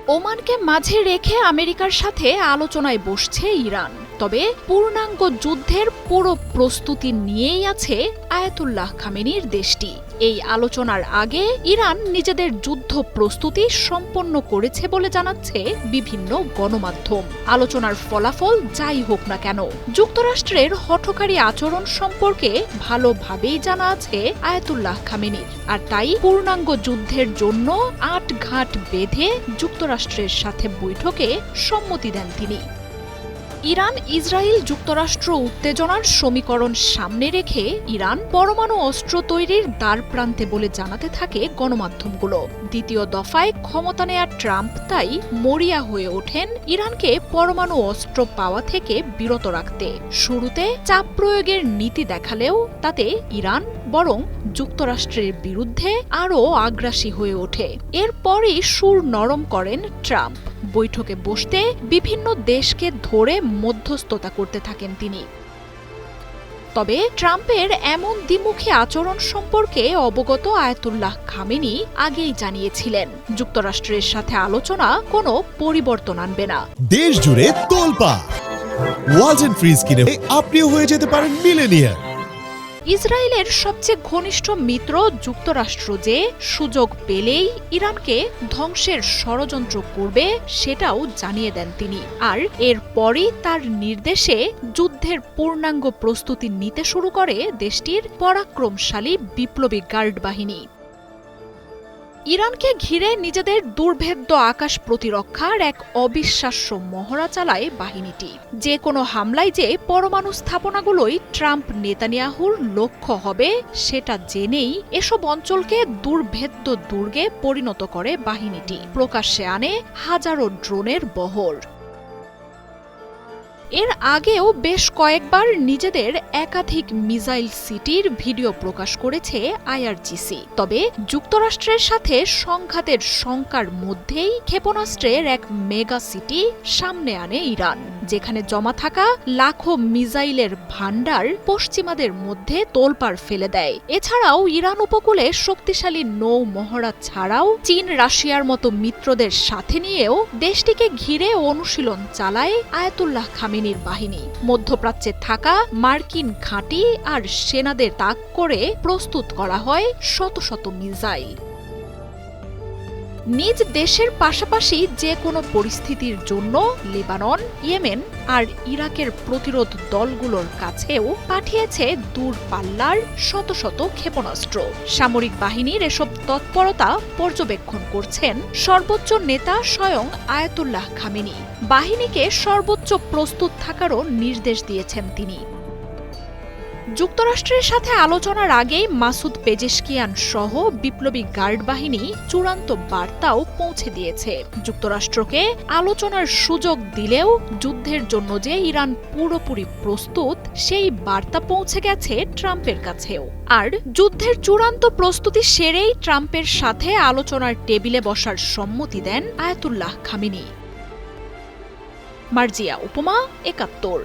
ওমানকে মাঝে রেখে আমেরিকার সাথে আলোচনায় বসছে ইরান। তবে পূর্ণাঙ্গ যুদ্ধের পুরো প্রস্তুতি নিয়েই আছে আয়াতুল্লাহ খামেনির দেশটি। এই আলোচনার আগে ইরান নিজেদের যুদ্ধ প্রস্তুতি সম্পন্ন করেছে বলে জানাচ্ছে বিভিন্ন গণমাধ্যম। আলোচনার ফলাফল যাই হোক না কেন, যুক্তরাষ্ট্রের হঠকারী আচরণ সম্পর্কে ভালোভাবেই জানা আছে আয়াতুল্লাহ খামেনির, আর তাই পূর্ণাঙ্গ যুদ্ধের জন্য আটঘাট বেঁধে যুক্তরাষ্ট্রের সাথে বৈঠকে সম্মতি দেন তিনি। ইরান ইসরায়েল যুক্তরাষ্ট্র উত্তেজনার সমীকরণ সামনে রেখে ইরান পরমাণু অস্ত্র তৈরির দ্বারপ্রান্তে বলে জানাতে থাকে গণমাধ্যমগুলো। দ্বিতীয় দফায় ক্ষমতা নেয়া ট্রাম্প তাই মরিয়া হয়ে ওঠেন ইরানকে পরমাণু অস্ত্র পাওয়া থেকে বিরত রাখতে। শুরুতে চাপ প্রয়োগের নীতি দেখালেও তাতে ইরান বরং যুক্তরাষ্ট্রের বিরুদ্ধে আরও আগ্রাসী হয়ে ওঠে। এরপরই সুর নরম করেন ট্রাম্প। বৈঠকে বসতে বিভিন্ন দেশকে ধরে মধ্যস্থতা করতে থাকেন তিনি। তবে ট্রাম্পের এমন দ্বিমুখী আচরণ সম্পর্কে অবগত আয়াতুল্লাহ খামেনি আগেই জানিয়েছিলেন, যুক্তরাষ্ট্রের সাথে আলোচনা কোনো পরিবর্তন আনবে না। দেশ জুড়ে তোলপাড় ওয়ালটন ফ্রিজ কিনে আপনিও হয়ে যেতে পারেন মিলেনিয়ার। ইসরায়েলের সবচেয়ে ঘনিষ্ঠ মিত্র যুক্তরাষ্ট্র যে সুযোগ পেলেই ইরানকে ধ্বংসের ষড়যন্ত্র করবে সেটাও জানিয়ে দেন তিনি। আর এরপরই তার নির্দেশে যুদ্ধের পূর্ণাঙ্গ প্রস্তুতি নিতে শুরু করে দেশটির পরাক্রমশালী বিপ্লবী গার্ড বাহিনী। ইরানকে ঘিরে নিজেদের দুর্ভেদ্য আকাশ প্রতিরক্ষার এক অবিশ্বাস্য মহড়া চালায় বাহিনীটি। যে কোনো হামলায় যে পরমাণু স্থাপনাগুলোই ট্রাম্প নেতানিয়াহুর লক্ষ্য হবে সেটা জেনেই এসব অঞ্চলকে দুর্ভেদ্য দুর্গে পরিণত করে বাহিনীটি। প্রকাশ্যে আনে হাজারো ড্রোনের বহর। এর আগেও বেশ কয়েকবার নিজেদের একাধিক মিসাইল সিটির ভিডিও প্রকাশ করেছে আইআরজিসি। তবে যুক্তরাষ্ট্রের সাথে সংঘাতের শঙ্কার মধ্যেই ক্ষেপণাস্ত্রের এক মেগা সিটি সামনে আনে ইরান, যেখানে জমা থাকা লাখো মিসাইলের ভান্ডার পশ্চিমাদের মধ্যে তোলপাড় ফেলে দেয়। এছাড়াও ইরান উপকূলে শক্তিশালী নৌ মহড়া ছাড়াও চীন রাশিয়ার মতো মিত্রদের সাথে নিয়েও দেশটিকে ঘিরে অনুশীলন চালায় আয়াতুল্লাহ খামেনির বাহিনী। মধ্যপ্রাচ্যে থাকা মার্কিন ঘাঁটি আর সেনাদের তাক করে প্রস্তুত করা হয় শত শত মিসাইল। নিজ দেশের পাশাপাশি যে কোনো পরিস্থিতির জন্য লেবানন, ইয়েমেন আর ইরাকের প্রতিরোধ দলগুলোর কাছেও পাঠিয়েছে দূরপাল্লার শত শত ক্ষেপণাস্ত্র। সামরিক বাহিনীর এসব তৎপরতা পর্যবেক্ষণ করছেন সর্বোচ্চ নেতা স্বয়ং আয়াতুল্লাহ খামেনি। বাহিনীকে সর্বোচ্চ প্রস্তুত থাকারও নির্দেশ দিয়েছেন তিনি। যুক্তরাষ্ট্রের সাথে আলোচনার আগেই মাসুদ পেজেশকিয়ান সহ বিপ্লবী গার্ড বাহিনী চূড়ান্ত বার্তাও পৌঁছে দিয়েছে। যুক্তরাষ্ট্রকে আলোচনার সুযোগ দিলেও যুদ্ধের জন্য যে ইরান পুরোপুরি প্রস্তুত সেই বার্তা পৌঁছে গেছে ট্রাম্পের কাছেও। আর যুদ্ধের চূড়ান্ত প্রস্তুতি সেরেই ট্রাম্পের সাথে আলোচনার টেবিলে বসার সম্মতি দেন আয়াতুল্লাহ খামেনি। মার্জিয়া উপমা, ৭১।